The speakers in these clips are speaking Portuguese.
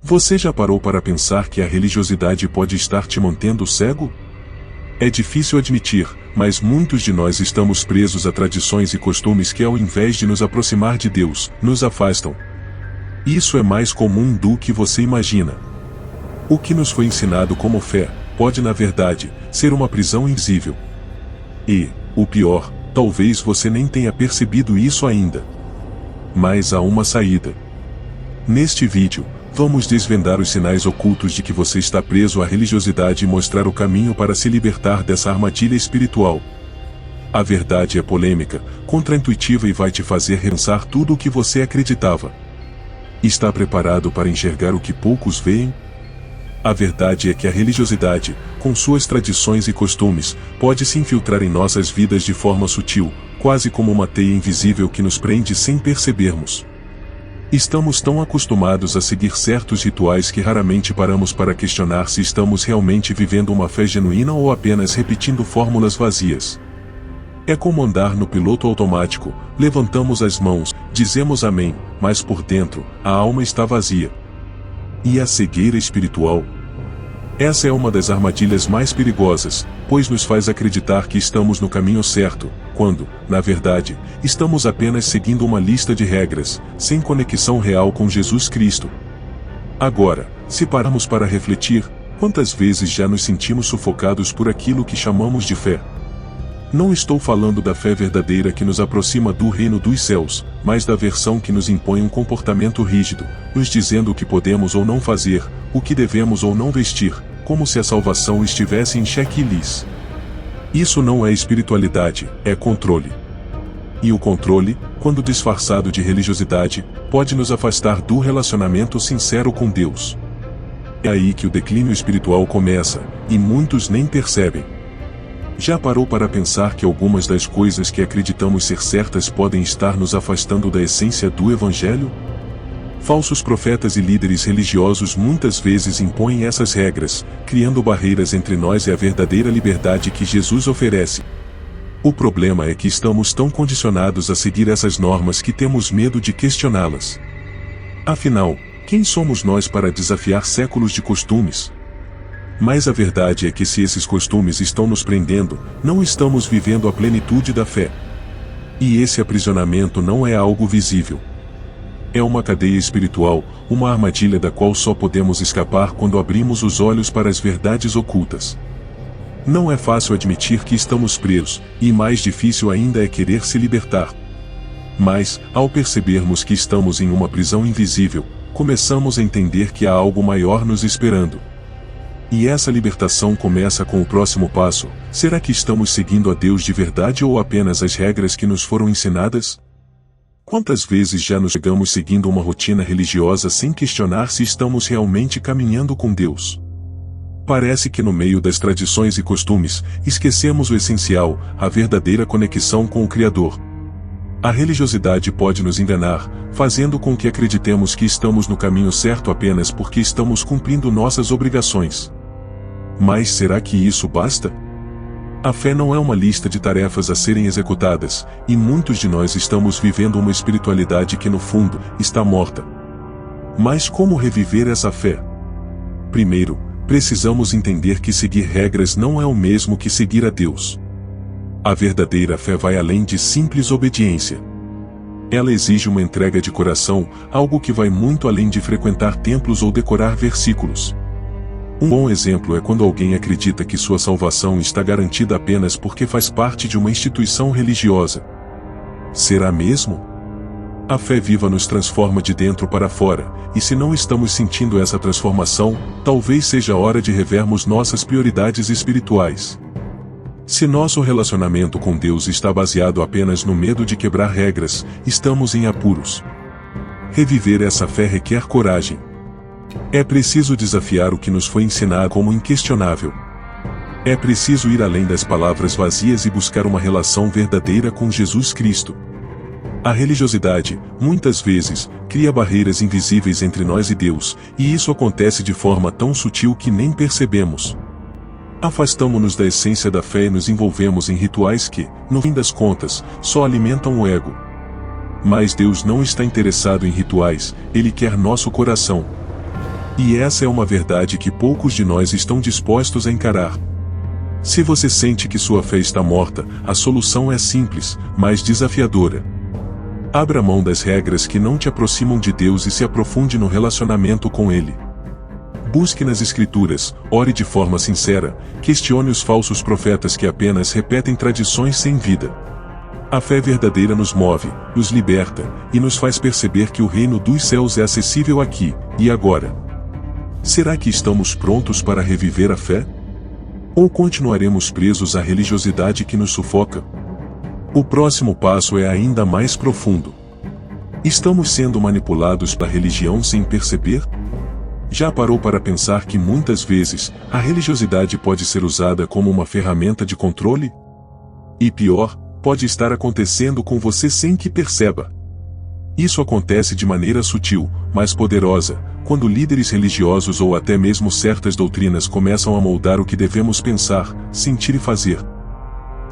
Você já parou para pensar que a religiosidade pode estar te mantendo cego? É difícil admitir, mas muitos de nós estamos presos a tradições e costumes que, ao invés de nos aproximar de Deus, nos afastam. Isso é mais comum do que você imagina. O que nos foi ensinado como fé, pode na verdade, ser uma prisão invisível. E, o pior, talvez você nem tenha percebido isso ainda. Mas há uma saída. Neste vídeo, vamos desvendar os sinais ocultos de que você está preso à religiosidade e mostrar o caminho para se libertar dessa armadilha espiritual. A verdade é polêmica, contraintuitiva e vai te fazer repensar tudo o que você acreditava. Está preparado para enxergar o que poucos veem? A verdade é que a religiosidade, com suas tradições e costumes, pode se infiltrar em nossas vidas de forma sutil, quase como uma teia invisível que nos prende sem percebermos. Estamos tão acostumados a seguir certos rituais que raramente paramos para questionar se estamos realmente vivendo uma fé genuína ou apenas repetindo fórmulas vazias. É como andar no piloto automático, levantamos as mãos, dizemos amém, mas por dentro, a alma está vazia. E a cegueira espiritual? Essa é uma das armadilhas mais perigosas, pois nos faz acreditar que estamos no caminho certo, quando, na verdade, estamos apenas seguindo uma lista de regras, sem conexão real com Jesus Cristo. Agora, se pararmos para refletir, quantas vezes já nos sentimos sufocados por aquilo que chamamos de fé? Não estou falando da fé verdadeira que nos aproxima do reino dos céus, mas da versão que nos impõe um comportamento rígido, nos dizendo o que podemos ou não fazer, o que devemos ou não vestir, como se a salvação estivesse em checklist. Isso não é espiritualidade, é controle. E o controle, quando disfarçado de religiosidade, pode nos afastar do relacionamento sincero com Deus. É aí que o declínio espiritual começa, e muitos nem percebem. Já parou para pensar que algumas das coisas que acreditamos ser certas podem estar nos afastando da essência do Evangelho? Falsos profetas e líderes religiosos muitas vezes impõem essas regras, criando barreiras entre nós e a verdadeira liberdade que Jesus oferece. O problema é que estamos tão condicionados a seguir essas normas que temos medo de questioná-las. Afinal, quem somos nós para desafiar séculos de costumes? Mas a verdade é que se esses costumes estão nos prendendo, não estamos vivendo a plenitude da fé. E esse aprisionamento não é algo visível. É uma cadeia espiritual, uma armadilha da qual só podemos escapar quando abrimos os olhos para as verdades ocultas. Não é fácil admitir que estamos presos, e mais difícil ainda é querer se libertar. Mas, ao percebermos que estamos em uma prisão invisível, começamos a entender que há algo maior nos esperando. E essa libertação começa com o próximo passo: será que estamos seguindo a Deus de verdade ou apenas as regras que nos foram ensinadas? Quantas vezes já nos chegamos seguindo uma rotina religiosa sem questionar se estamos realmente caminhando com Deus? Parece que no meio das tradições e costumes, esquecemos o essencial, a verdadeira conexão com o Criador. A religiosidade pode nos enganar, fazendo com que acreditemos que estamos no caminho certo apenas porque estamos cumprindo nossas obrigações. Mas será que isso basta? A fé não é uma lista de tarefas a serem executadas, e muitos de nós estamos vivendo uma espiritualidade que no fundo, está morta. Mas como reviver essa fé? Primeiro, precisamos entender que seguir regras não é o mesmo que seguir a Deus. A verdadeira fé vai além de simples obediência. Ela exige uma entrega de coração, algo que vai muito além de frequentar templos ou decorar versículos. Um bom exemplo é quando alguém acredita que sua salvação está garantida apenas porque faz parte de uma instituição religiosa. Será mesmo? A fé viva nos transforma de dentro para fora, e se não estamos sentindo essa transformação, talvez seja a hora de revermos nossas prioridades espirituais. Se nosso relacionamento com Deus está baseado apenas no medo de quebrar regras, estamos em apuros. Reviver essa fé requer coragem. É preciso desafiar o que nos foi ensinado como inquestionável. É preciso ir além das palavras vazias e buscar uma relação verdadeira com Jesus Cristo. A religiosidade, muitas vezes, cria barreiras invisíveis entre nós e Deus, e isso acontece de forma tão sutil que nem percebemos. Afastamo-nos da essência da fé e nos envolvemos em rituais que, no fim das contas, só alimentam o ego. Mas Deus não está interessado em rituais, Ele quer nosso coração. E essa é uma verdade que poucos de nós estão dispostos a encarar. Se você sente que sua fé está morta, a solução é simples, mas desafiadora. Abra mão das regras que não te aproximam de Deus e se aprofunde no relacionamento com Ele. Busque nas Escrituras, ore de forma sincera, questione os falsos profetas que apenas repetem tradições sem vida. A fé verdadeira nos move, nos liberta, e nos faz perceber que o reino dos céus é acessível aqui, e agora. Será que estamos prontos para reviver a fé? Ou continuaremos presos à religiosidade que nos sufoca? O próximo passo é ainda mais profundo. Estamos sendo manipulados pela religião sem perceber? Já parou para pensar que muitas vezes, a religiosidade pode ser usada como uma ferramenta de controle? E pior, pode estar acontecendo com você sem que perceba. Isso acontece de maneira sutil, mas poderosa, quando líderes religiosos ou até mesmo certas doutrinas começam a moldar o que devemos pensar, sentir e fazer.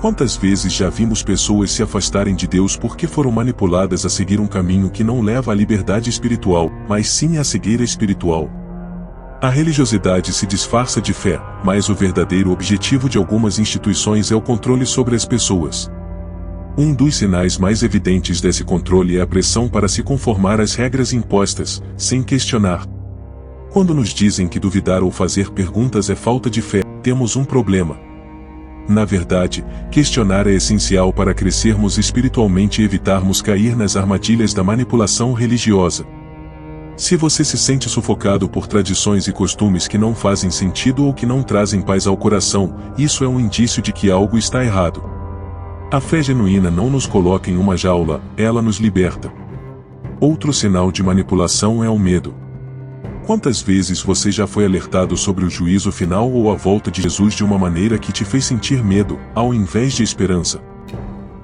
Quantas vezes já vimos pessoas se afastarem de Deus porque foram manipuladas a seguir um caminho que não leva à liberdade espiritual, mas sim à cegueira espiritual? A religiosidade se disfarça de fé, mas o verdadeiro objetivo de algumas instituições é o controle sobre as pessoas. Um dos sinais mais evidentes desse controle é a pressão para se conformar às regras impostas, sem questionar. Quando nos dizem que duvidar ou fazer perguntas é falta de fé, temos um problema. Na verdade, questionar é essencial para crescermos espiritualmente e evitarmos cair nas armadilhas da manipulação religiosa. Se você se sente sufocado por tradições e costumes que não fazem sentido ou que não trazem paz ao coração, isso é um indício de que algo está errado. A fé genuína não nos coloca em uma jaula, ela nos liberta. Outro sinal de manipulação é o medo. Quantas vezes você já foi alertado sobre o juízo final ou a volta de Jesus de uma maneira que te fez sentir medo, ao invés de esperança?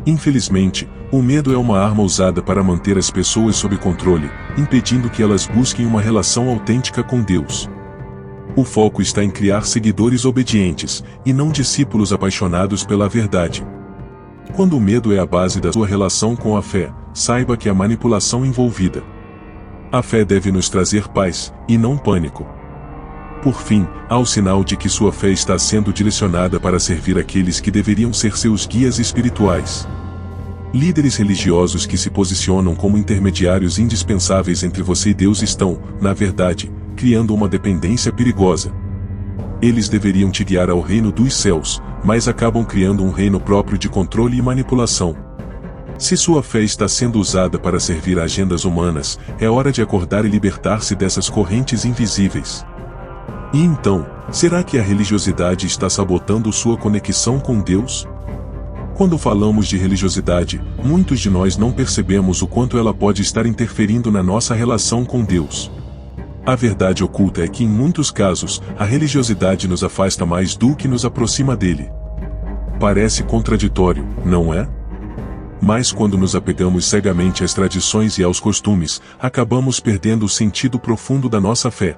Infelizmente, o medo é uma arma usada para manter as pessoas sob controle, impedindo que elas busquem uma relação autêntica com Deus. O foco está em criar seguidores obedientes, e não discípulos apaixonados pela verdade. Quando o medo é a base da sua relação com a fé, saiba que há manipulação envolvida. A fé deve nos trazer paz, e não pânico. Por fim, há o sinal de que sua fé está sendo direcionada para servir aqueles que deveriam ser seus guias espirituais. Líderes religiosos que se posicionam como intermediários indispensáveis entre você e Deus estão, na verdade, criando uma dependência perigosa. Eles deveriam te guiar ao reino dos céus, mas acabam criando um reino próprio de controle e manipulação. Se sua fé está sendo usada para servir a agendas humanas, é hora de acordar e libertar-se dessas correntes invisíveis. E então, será que a religiosidade está sabotando sua conexão com Deus? Quando falamos de religiosidade, muitos de nós não percebemos o quanto ela pode estar interferindo na nossa relação com Deus. A verdade oculta é que em muitos casos, a religiosidade nos afasta mais do que nos aproxima dele. Parece contraditório, não é? Mas quando nos apegamos cegamente às tradições e aos costumes, acabamos perdendo o sentido profundo da nossa fé.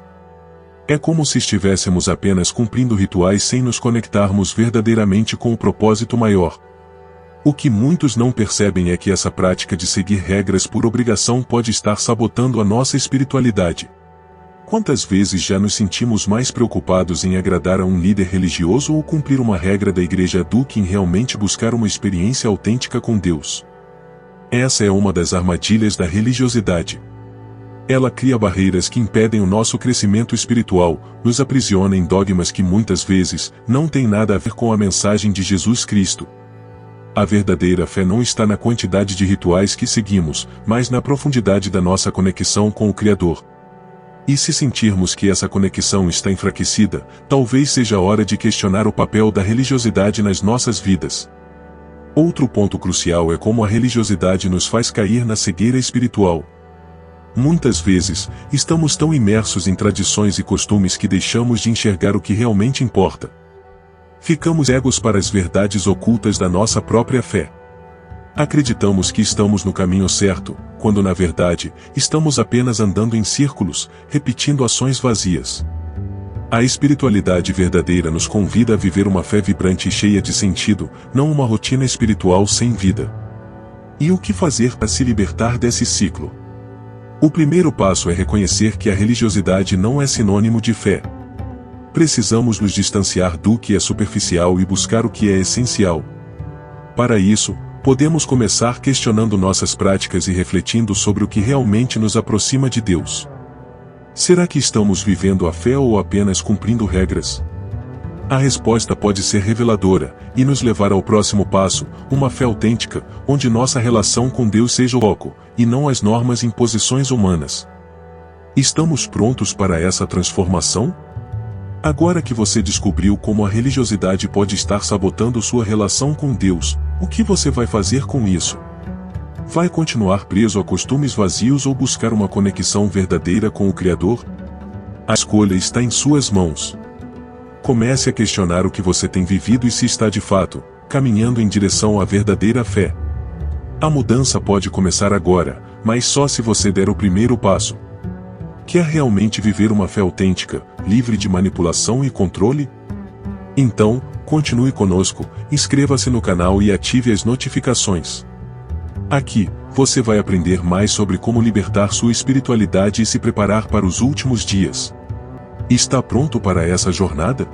É como se estivéssemos apenas cumprindo rituais sem nos conectarmos verdadeiramente com o propósito maior. O que muitos não percebem é que essa prática de seguir regras por obrigação pode estar sabotando a nossa espiritualidade. Quantas vezes já nos sentimos mais preocupados em agradar a um líder religioso ou cumprir uma regra da igreja do que em realmente buscar uma experiência autêntica com Deus? Essa é uma das armadilhas da religiosidade. Ela cria barreiras que impedem o nosso crescimento espiritual, nos aprisiona em dogmas que muitas vezes não têm nada a ver com a mensagem de Jesus Cristo. A verdadeira fé não está na quantidade de rituais que seguimos, mas na profundidade da nossa conexão com o Criador. E se sentirmos que essa conexão está enfraquecida, talvez seja a hora de questionar o papel da religiosidade nas nossas vidas. Outro ponto crucial é como a religiosidade nos faz cair na cegueira espiritual. Muitas vezes, estamos tão imersos em tradições e costumes que deixamos de enxergar o que realmente importa. Ficamos cegos para as verdades ocultas da nossa própria fé. Acreditamos que estamos no caminho certo, quando na verdade, estamos apenas andando em círculos, repetindo ações vazias. A espiritualidade verdadeira nos convida a viver uma fé vibrante e cheia de sentido, não uma rotina espiritual sem vida. E o que fazer para se libertar desse ciclo? O primeiro passo é reconhecer que a religiosidade não é sinônimo de fé. Precisamos nos distanciar do que é superficial e buscar o que é essencial. Para isso, podemos começar questionando nossas práticas e refletindo sobre o que realmente nos aproxima de Deus. Será que estamos vivendo a fé ou apenas cumprindo regras? A resposta pode ser reveladora e nos levar ao próximo passo, uma fé autêntica, onde nossa relação com Deus seja o foco, e não as normas e imposições humanas. Estamos prontos para essa transformação? Agora que você descobriu como a religiosidade pode estar sabotando sua relação com Deus, o que você vai fazer com isso? Vai continuar preso a costumes vazios ou buscar uma conexão verdadeira com o Criador? A escolha está em suas mãos. Comece a questionar o que você tem vivido e se está de fato caminhando em direção à verdadeira fé. A mudança pode começar agora, mas só se você der o primeiro passo. Quer realmente viver uma fé autêntica, livre de manipulação e controle? Então, continue conosco, inscreva-se no canal e ative as notificações. Aqui, você vai aprender mais sobre como libertar sua espiritualidade e se preparar para os últimos dias. Está pronto para essa jornada?